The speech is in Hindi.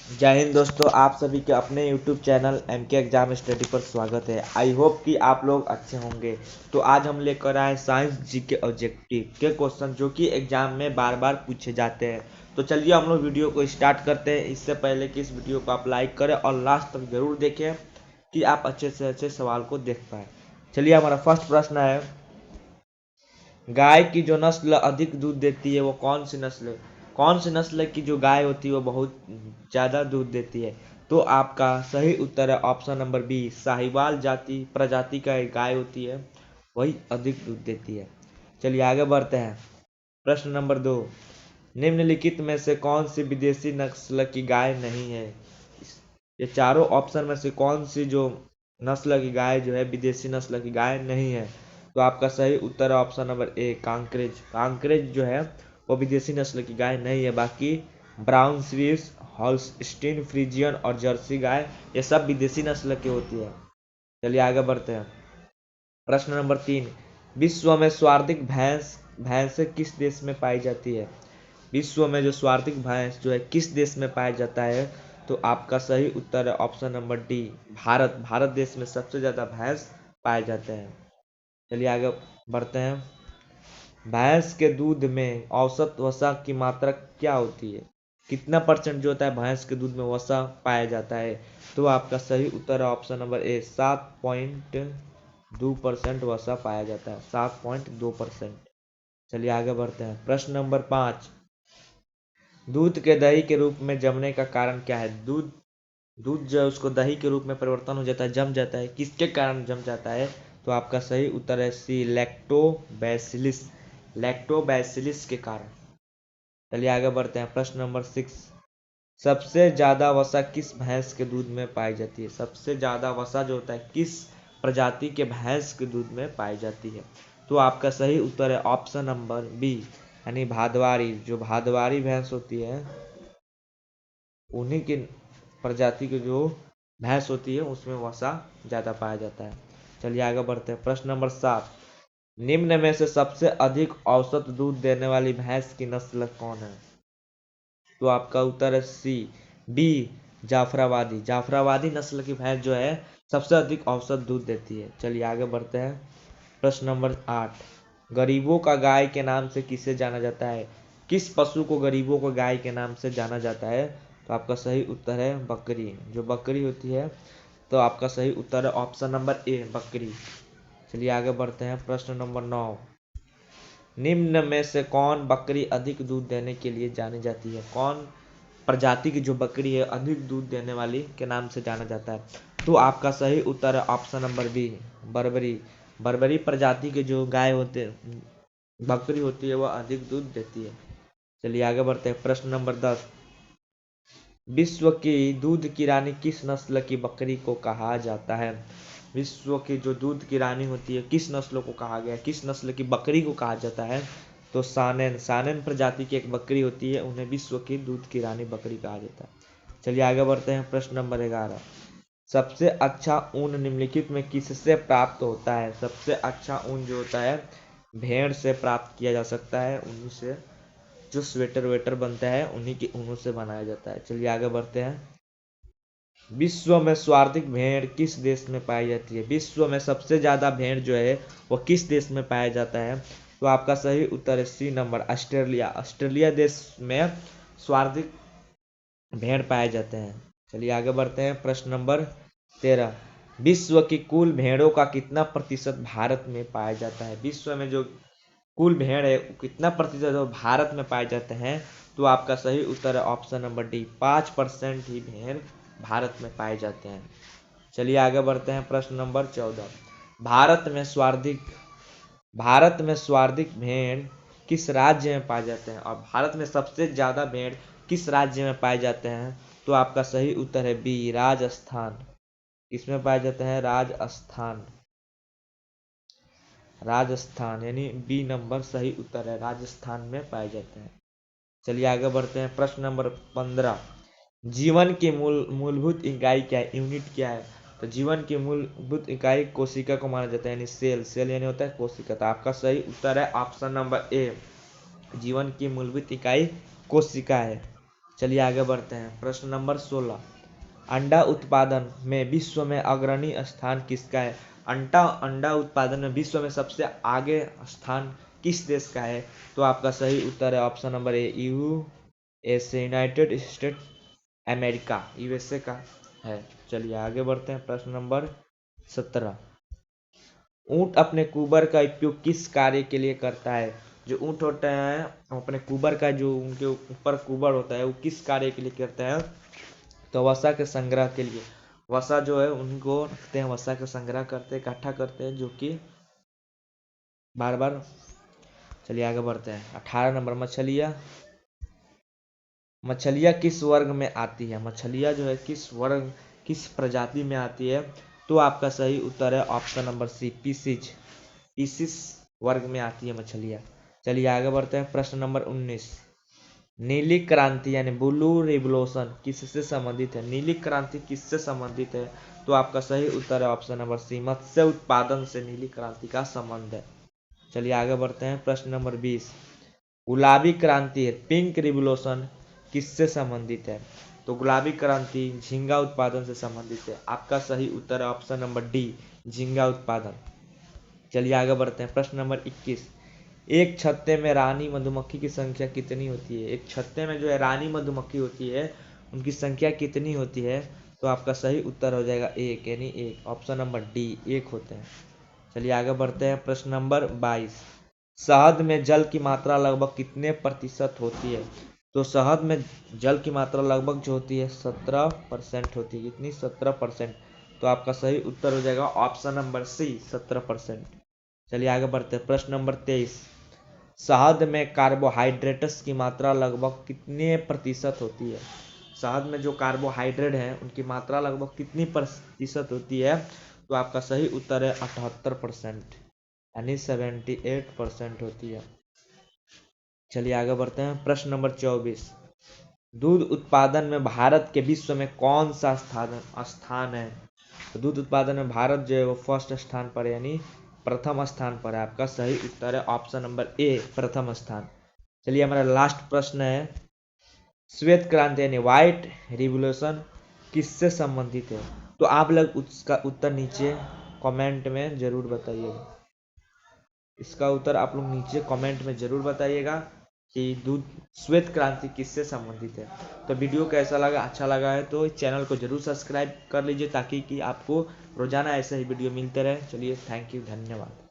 जय हिंद दोस्तों, आप सभी के अपने यूट्यूब चैनल एम के एग्जाम स्टडी पर स्वागत है। आई होप कि आप लोग अच्छे होंगे। तो आज हम लेकर आए साइंस जी के ऑब्जेक्टिव के क्वेश्चन जो कि एग्जाम में बार बार पूछे जाते हैं। तो चलिए हम लोग वीडियो को स्टार्ट करते हैं। इससे पहले कि इस वीडियो को आप लाइक करें और लास्ट तक जरूर देखें कि आप अच्छे से अच्छे सवाल को देख पाए। चलिए, हमारा फर्स्ट प्रश्न है, गाय की जो नस्ल अधिक दूध देती है वो कौन सी नस्ल है? कौन सी नस्ल की जो गाय होती है वो बहुत ज़्यादा दूध देती है? तो आपका सही उत्तर है ऑप्शन नंबर बी, साहिवाल जाति प्रजाति का एक गाय होती है, वही अधिक दूध देती है। चलिए आगे बढ़ते हैं। प्रश्न नंबर 2, निम्नलिखित में से कौन सी विदेशी नस्ल की गाय नहीं है? ये चारों ऑप्शन में से कौन सी जो नस्ल की गाय जो है विदेशी नस्ल की गाय नहीं है? तो आपका सही उत्तर है option number A, Kankrej. Kankrej जो है वो विदेशी नस्ल की गाय नहीं है। बाकी ब्राउन स्विस, हॉल्स्टीन फ्रीजियन और जर्सी गाय ये सब विदेशी नस्ल की होती है। चलिए आगे बढ़ते हैं। प्रश्न नंबर 3, विश्व में सर्वाधिक भैंस किस देश में पाई जाती है? विश्व में जो सर्वाधिक भैंस जो है किस देश में पाया जाता है? तो आपका सही उत्तर है option number D, Bharat. Bharat देश में सबसे ज़्यादा भैंस पाए जाते हैं। चलिए आगे बढ़ते हैं। भैंस के दूध में औसत वसा की मात्रा क्या होती है? कितना परसेंट जो होता है भैंस के दूध में वसा पाया जाता है? तो आपका सही उत्तर है ऑप्शन नंबर ए, 7.2% वसा पाया जाता है, 7.2%। चलिए आगे बढ़ते हैं। प्रश्न नंबर 5, दूध के दही के रूप में जमने का कारण क्या है? दूध दूध जो है उसको दही के रूप में परिवर्तन हो जाता है, जम जाता है, किसके कारण जम जाता है? तो आपका सही उत्तर है सी, लैक्टोबैसिलिस। लैक्टोबैसिलिस के कारण। चलिए आगे बढ़ते हैं। प्रश्न नंबर 6, सबसे ज्यादा वसा किस भैंस के दूध में पाई जाती है? सबसे ज्यादा वसा जो होता है किस प्रजाति के भैंस के दूध में पाई जाती है? तो आपका सही उत्तर है ऑप्शन नंबर बी, यानी भादवारी। जो भादवारी भैंस होती है उन्हीं की प्रजाति की जो भैंस होती है उसमें वसा ज़्यादा पाया जाता है। चलिए आगे बढ़ते हैं। प्रश्न नंबर 7, निम्न में से सबसे अधिक औसत दूध देने वाली भैंस की नस्ल कौन है? तो आपका उत्तर है सी, बी, जाफराबादी। जाफराबादी नस्ल की भैंस जो है सबसे अधिक औसत दूध देती है। चलिए आगे बढ़ते हैं। प्रश्न नंबर 8, गरीबों का गाय के नाम से किसे जाना जाता है? किस पशु को गरीबों को गाय के नाम से जाना जाता है? तो आपका सही उत्तर है बकरी। जो बकरी होती है, तो आपका सही उत्तर है ऑप्शन नंबर ए, बकरी। चलिए आगे बढ़ते हैं। प्रश्न नंबर 9, निम्न में से कौन बकरी अधिक दूध देने के लिए जानी जाती है? कौन प्रजाति की जो बकरी है अधिक दूध देने वाली के नाम से जाना जाता है? तो आपका सही उत्तर है option number B, Barbari. Barbari प्रजाति के जो गाय होते बकरी होती है वह अधिक दूध देती है। चलिए आगे बढ़ते हैं। प्रश्न नंबर 10, विश्व की दूध की रानी किस नस्ल की बकरी को कहा जाता है? विश्व की जो दूध की रानी होती है किस नस्ल को कहा गया है, किस नस्ल की बकरी को कहा जाता है? तो सानेन। सानेन प्रजाति की एक बकरी होती है, उन्हें विश्व की दूध की रानी बकरी कहा जाता है। चलिए आगे बढ़ते हैं। प्रश्न नंबर 11, सबसे अच्छा ऊन निम्नलिखित में किससे प्राप्त होता है? सबसे अच्छा ऊन जो होता है भेड़ से प्राप्त किया जा सकता है, उन्हीं से जो स्वेटर वेटर बनता है उन्हीं के ऊनों से बनाया जाता है। चलिए आगे बढ़ते हैं। विश्व में सर्वाधिक भेड़ किस देश में पाई जाती है? विश्व में सबसे ज्यादा भेड़ जो है वो किस देश में पाया जाता है? तो आपका सही उत्तर है सी नंबर, ऑस्ट्रेलिया। ऑस्ट्रेलिया देश में सर्वाधिक भेड़ पाए जाते हैं। चलिए आगे बढ़ते हैं। प्रश्न नंबर 13, विश्व की कुल भेड़ों का कितना प्रतिशत भारत में पाया जाता है? विश्व में जो कुल भेड़ है कितना प्रतिशत भारत में पाए जाते हैं? तो आपका सही उत्तर है ऑप्शन नंबर डी, 5% ही भेड़ भारत में पाए जाते हैं। चलिए आगे बढ़ते हैं। प्रश्न नंबर 14, भारत में सर्वाधिक भेड़ किस राज्य में पाए जाते हैं? और भारत में सबसे ज्यादा भेड़ किस राज्य में पाए जाते हैं? तो आपका सही उत्तर है बी, राजस्थान। किसमें पाए जाते हैं? राजस्थान। राजस्थान यानी बी नंबर सही उत्तर है, राजस्थान में पाए जाते हैं। चलिए आगे बढ़ते हैं। प्रश्न नंबर 15, जीवन की मूलभूत इकाई क्या है? यूनिट क्या है? तो जीवन की मूलभूत इकाई कोशिका को माना जाता है, यानी सेल। सेल यानी होता है कोशिका। तो आपका सही उत्तर है ऑप्शन नंबर ए, जीवन की मूलभूत इकाई कोशिका है। चलिए आगे बढ़ते हैं। प्रश्न नंबर 16, अंडा उत्पादन में विश्व में अग्रणी स्थान किसका है? अंडा उत्पादन में विश्व में सबसे आगे स्थान किस देश का है? तो आपका सही उत्तर है option number A, USA, United state America, USA का है। चलिए आगे बढ़ते हैं। प्रश्न नंबर 17, ऊंट अपने कुबर का उपयोग किस कार्य के लिए करता है? जो ऊंट होते हैं अपने कुबर का, जो उनके ऊपर कुबर होता है, वो किस कार्य के लिए करते हैं? तो वसा के संग्रह के लिए। वसा जो है उनको रखते हैं, वसा का संग्रह करते हैं, इकट्ठा करते हैं, जो कि बार बार। चलिए आगे बढ़ते हैं। 18 नंबर, मछलियाँ किस वर्ग में आती है? मछलियाँ जो है किस प्रजाति में आती है? तो आपका सही उत्तर है ऑप्शन नंबर सी, पीसिस वर्ग में आती है मछलियाँ। चलिए आगे बढ़ते हैं। प्रश्न नंबर 19, नीली क्रांति यानी ब्लू रिवोल्यूशन किससे संबंधित है? नीली क्रांति किससे संबंधित है? तो आपका सही उत्तर है ऑप्शन नंबर सी, मत्स्य उत्पादन से नीली क्रांति का संबंध है। चलिए आगे बढ़ते हैं। प्रश्न नंबर 20, गुलाबी क्रांति है, पिंक रिवोल्यूशन किससे संबंधित है? तो गुलाबी क्रांति झींगा उत्पादन से संबंधित है। आपका सही उत्तर है ऑप्शन नंबर डी, झींगा उत्पादन। चलिए आगे बढ़ते हैं। प्रश्न नंबर 21, एक छत्ते में रानी मधुमक्खी की संख्या कितनी होती है? एक छत्ते में जो है रानी मधुमक्खी होती है, उनकी संख्या कितनी होती है? तो आपका सही उत्तर हो जाएगा एक, यानी एक, ऑप्शन नंबर डी, एक होते हैं। चलिए आगे बढ़ते हैं। प्रश्न नंबर 22, शहद में जल की मात्रा लगभग कितने प्रतिशत होती है? तो शहद में जल की मात्रा लगभग जो होती है 17% होती है। कितनी? 17%। तो आपका सही उत्तर हो जाएगा ऑप्शन नंबर सी, 17%। चलिए आगे बढ़ते हैं। प्रश्न नंबर 23, शहद में कार्बोहाइड्रेट्स की मात्रा लगभग कितने प्रतिशत होती है? शहद में जो कार्बोहाइड्रेट है उनकी मात्रा लगभग कितनी प्रतिशत होती है? तो आपका सही उत्तर है 78%, यानी 78% होती है। चलिए आगे बढ़ते हैं। प्रश्न नंबर 24, दूध उत्पादन में भारत के विश्व में कौन सा स्थान है? तो दूध उत्पादन में भारत जो है वो फर्स्ट स्थान पर, यानी प्रथम स्थान पर है। आपका सही उत्तर है ऑप्शन नंबर ए, प्रथम स्थान। चलिए हमारा लास्ट प्रश्न है, श्वेत क्रांति यानी व्हाइट रिवोल्यूशन किससे संबंधित है? तो आप लोग उसका उत्तर नीचे कमेंट में जरूर बताइएगा। इसका उत्तर आप लोग नीचे कमेंट में जरूर बताइएगा कि दूध श्वेत क्रांति किससे संबंधित है। तो वीडियो कैसा लगा? अच्छा लगा है तो चैनल को जरूर सब्सक्राइब कर लीजिए, ताकि कि आपको रोजाना ऐसे ही वीडियो मिलते रहे। चलिए थैंक यू, धन्यवाद।